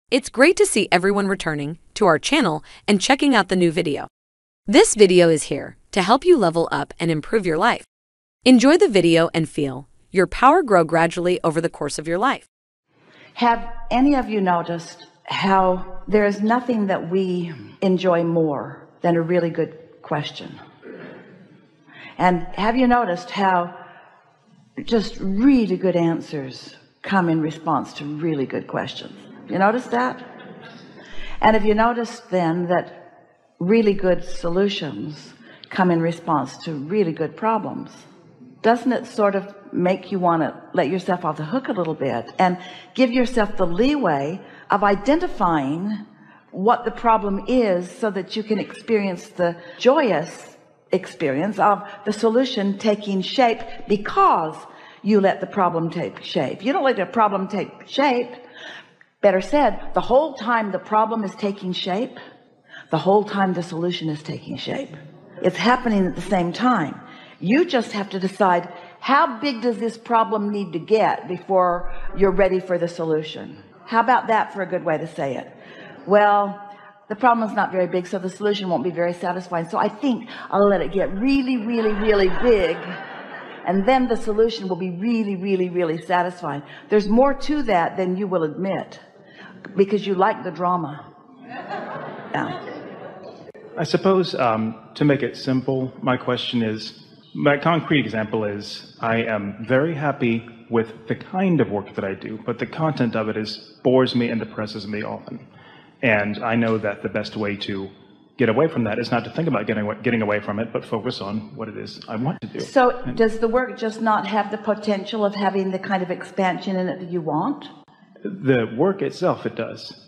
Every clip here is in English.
It's great to see everyone returning to our channel and checking out the new video. This video is here to help you level up and improve your life. Enjoy the video and feel your power grow gradually over the course of your life. Have any of you noticed how there is nothing that we enjoy more than a really good question? And have you noticed how just really good answers come in response to really good questions? You notice that? And have you noticed then that really good solutions come in response to really good problems? Doesn't it sort of make you want to let yourself off the hook a little bit and give yourself the leeway of identifying what the problem is so that you can experience the joyous experience of the solution taking shape because you let the problem take shape? You don't let the problem take shape. Better said, the whole time the problem is taking shape, the whole time the solution is taking shape. It's happening at the same time. You just have to decide, how big does this problem need to get before you're ready for the solution? How about that for a good way to say it? Well, the problem is not very big, so the solution won't be very satisfying. So I think I'll let it get really, really, really big, and then the solution will be really, really, really satisfying. There's more to that than you will admit, because you like the drama. Yeah. I suppose to make it simple, my question is, my concrete example is, I am very happy with the kind of work that I do, but the content of it bores me and depresses me often. And I know that the best way to get away from that is not to think about getting away from it, but focus on what it is I want to do. So does the work just not have the potential of having the kind of expansion in it that you want? The work itself, it does.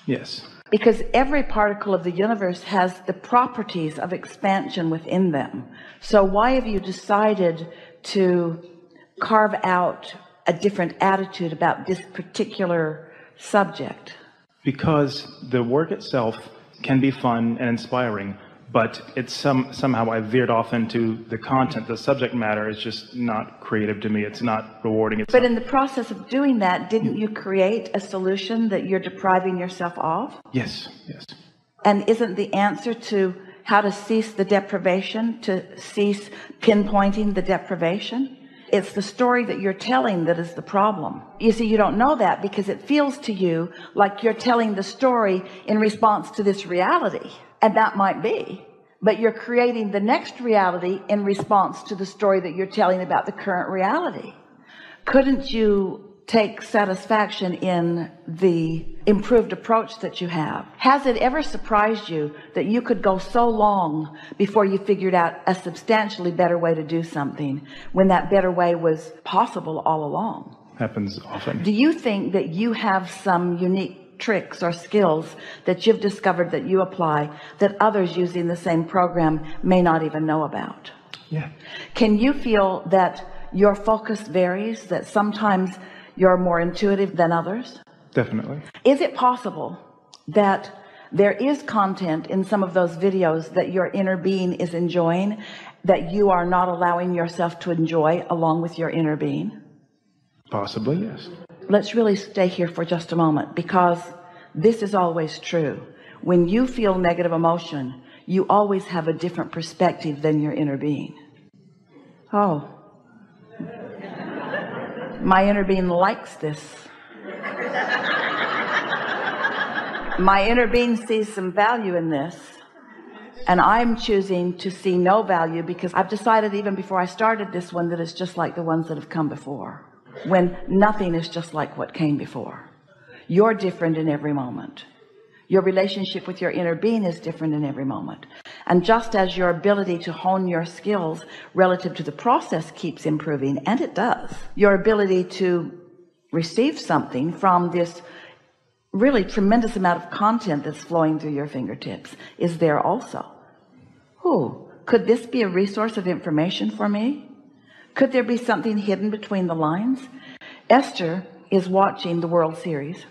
Yes. Because every particle of the universe has the properties of expansion within them. So why have you decided to carve out a different attitude about this particular subject? Because the work itself can be fun and inspiring, but it's somehow I veered off into the content. The subject matter is just not creative to me. It's not rewarding. But in the process of doing that, didn't you create a solution that you're depriving yourself of? Yes, yes. And isn't the answer to how to cease the deprivation, to cease pinpointing the deprivation? It's the story that you're telling that is the problem. You see, you don't know that because it feels to you like you're telling the story in response to this reality. And that might be, but you're creating the next reality in response to the story that you're telling about the current reality. Couldn't you take satisfaction in the improved approach that you have? Has it ever surprised you that you could go so long before you figured out a substantially better way to do something when that better way was possible all along? Happens often. Do you think that you have some unique tricks or skills that you've discovered that you apply that others using the same program may not even know about? Yeah. Can you feel that your focus varies, that sometimes you're more intuitive than others? Definitely. Is it possible that there is content in some of those videos that your inner being is enjoying that you are not allowing yourself to enjoy along with your inner being? Possibly, yes. Let's really stay here for just a moment, because this is always true. When you feel negative emotion, you always have a different perspective than your inner being. Oh, my inner being likes this. My inner being sees some value in this, and I'm choosing to see no value because I've decided even before I started this one that it's just like the ones that have come before, when nothing is just like what came before. You're different in every moment. Your relationship with your inner being is different in every moment. And just as your ability to hone your skills relative to the process keeps improving, and it does, your ability to receive something from this really tremendous amount of content that's flowing through your fingertips is there also. Could this be a resource of information for me? Could there be something hidden between the lines? Esther is watching the World Series,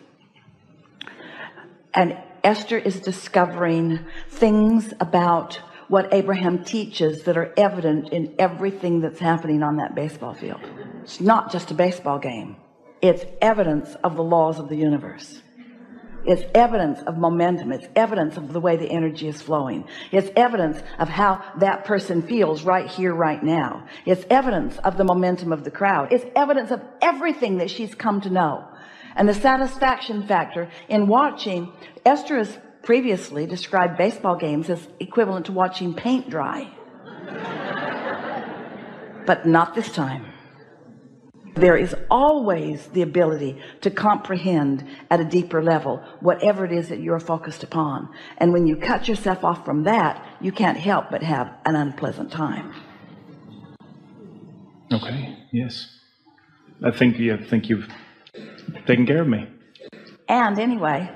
and Esther is discovering things about what Abraham teaches that are evident in everything that's happening on that baseball field. It's not just a baseball game. It's evidence of the laws of the universe. It's evidence of momentum. It's evidence of the way the energy is flowing. It's evidence of how that person feels right here, right now. It's evidence of the momentum of the crowd. It's evidence of everything that she's come to know. And the satisfaction factor in watching, Esther has previously described baseball games as equivalent to watching paint dry. But not this time. There is always the ability to comprehend at a deeper level whatever it is that you're focused upon. And when you cut yourself off from that, you can't help but have an unpleasant time. Okay, yes. I think you've taken care of me. And anyway,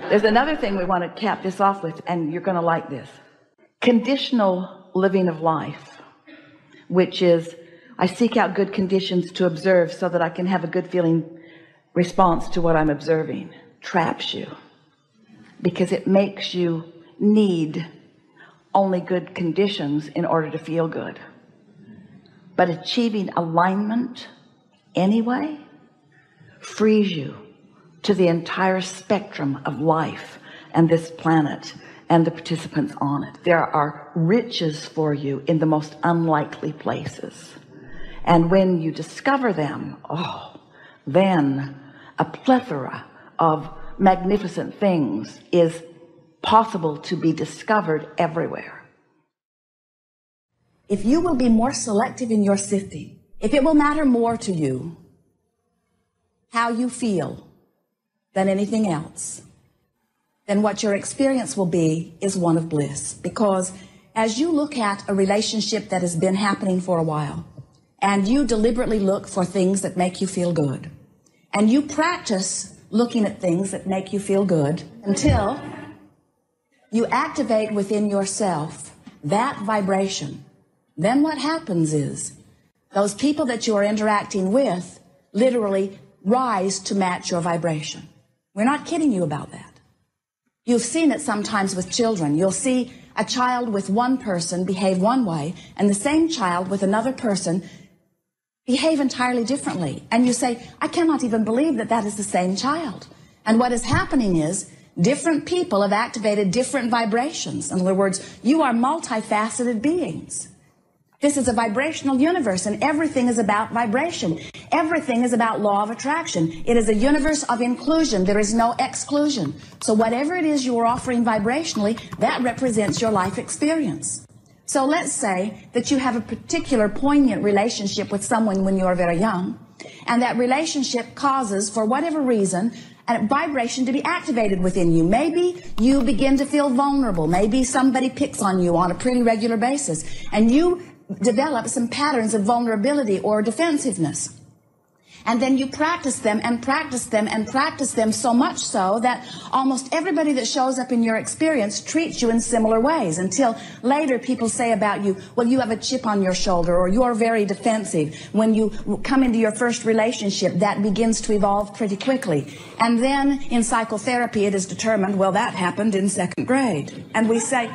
there's another thing we want to cap this off with, and you're going to like this. Conditional living of life, which is I seek out good conditions to observe so that I can have a good feeling response to what I'm observing, traps you because it makes you need only good conditions in order to feel good. But achieving alignment anyway frees you to the entire spectrum of life and this planet and the participants on it. There are riches for you in the most unlikely places. And when you discover them, then a plethora of magnificent things is possible to be discovered everywhere. If you will be more selective in your sifting, if it will matter more to you how you feel than anything else, then what your experience will be is one of bliss. Because as you look at a relationship that has been happening for a while, and you deliberately look for things that make you feel good, and you practice looking at things that make you feel good until you activate within yourself that vibration, then what happens is those people that you are interacting with literally rise to match your vibration. We're not kidding you about that. You've seen it sometimes with children. You'll see a child with one person behave one way and the same child with another person behave entirely differently. And you say, I cannot even believe that that is the same child. And what is happening is different people have activated different vibrations. In other words, you are multifaceted beings. This is a vibrational universe, and everything is about vibration. Everything is about law of attraction. It is a universe of inclusion. There is no exclusion. So whatever it is you are offering vibrationally, that represents your life experience. So let's say that you have a particular poignant relationship with someone when you are very young, and that relationship causes, for whatever reason, a vibration to be activated within you. Maybe you begin to feel vulnerable. Maybe somebody picks on you on a pretty regular basis, and you develop some patterns of vulnerability or defensiveness. And then you practice them and practice them and practice them so much so that almost everybody that shows up in your experience treats you in similar ways, until later people say about you, well, you have a chip on your shoulder, or you're very defensive. When you come into your first relationship, that begins to evolve pretty quickly. And then in psychotherapy, it is determined, well, that happened in second grade. And we say,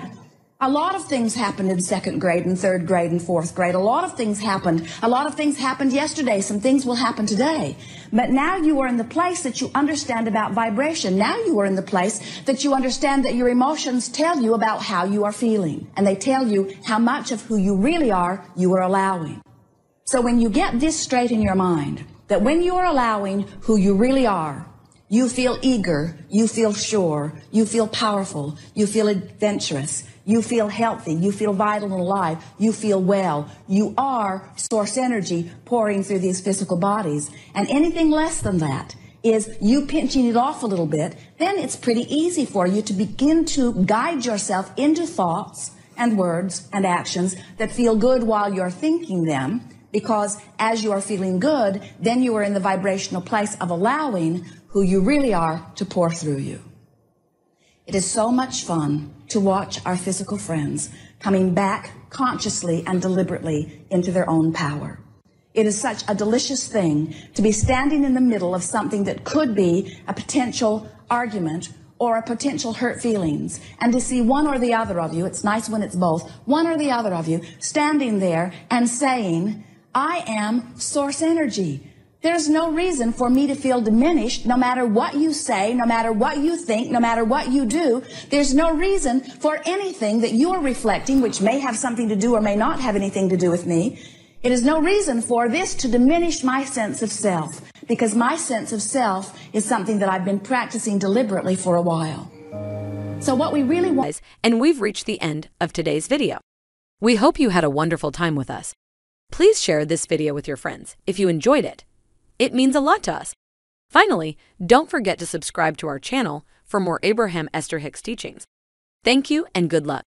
a lot of things happened in second grade and third grade and fourth grade. A lot of things happened. A lot of things happened yesterday. Some things will happen today. But now you are in the place that you understand about vibration. Now you are in the place that you understand that your emotions tell you about how you are feeling. And they tell you how much of who you really are you are allowing. So when you get this straight in your mind, that when you are allowing who you really are, you feel eager, you feel sure, you feel powerful, you feel adventurous, you feel healthy, you feel vital and alive, you feel well. You are source energy pouring through these physical bodies. And anything less than that is you pinching it off a little bit, then it's pretty easy for you to begin to guide yourself into thoughts and words and actions that feel good while you're thinking them, because as you are feeling good, then you are in the vibrational place of allowing who you really are to pour through you. It is so much fun to watch our physical friends coming back consciously and deliberately into their own power. It is such a delicious thing to be standing in the middle of something that could be a potential argument or a potential hurt feelings, and to see one or the other of you, it's nice when it's both, one or the other of you standing there and saying, I am source energy. There's no reason for me to feel diminished no matter what you say, no matter what you think, no matter what you do. There's no reason for anything that you're reflecting, which may have something to do or may not have anything to do with me. It is no reason for this to diminish my sense of self, because my sense of self is something that I've been practicing deliberately for a while. So what we really want... And we've reached the end of today's video. We hope you had a wonderful time with us. Please share this video with your friends if you enjoyed it. It means a lot to us. Finally, don't forget to subscribe to our channel for more Abraham Esther Hicks teachings. Thank you and good luck.